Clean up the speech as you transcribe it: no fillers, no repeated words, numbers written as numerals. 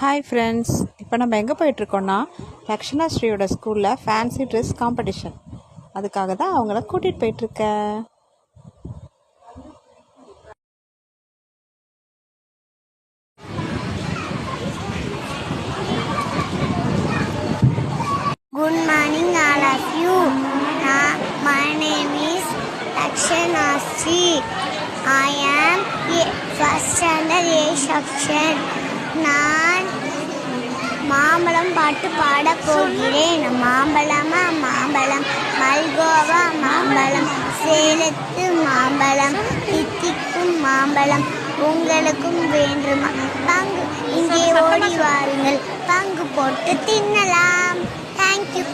Hi friends, இப்போ நம்ம எங்கே போயிட்டுருக்கோன்னா லக்ஷனா ஸ்ரீயோட ஸ்கூலில் ஃபேன்சி ட்ரெஸ் காம்படிஷன். அதுக்காக தான் அவங்கள கூட்டிகிட்டு போயிட்டுருக்கேன். Good morning all of you. My name is Lakshana Sri. I am first standard A section. நான் மாம்பழம் பாட்டு பாடப் போகிறேன். மாம்பழமா மாம்பழம், மல்கோவா மாம்பழம், சேலத்து மாம்பழம், தித்திக்கும் மாம்பழம், உங்களுக்கும் வேண்டுமா? பங்கு இங்கே ஓடி வாருங்கள், பங்கு போட்டு தின்னலாம். Thank you.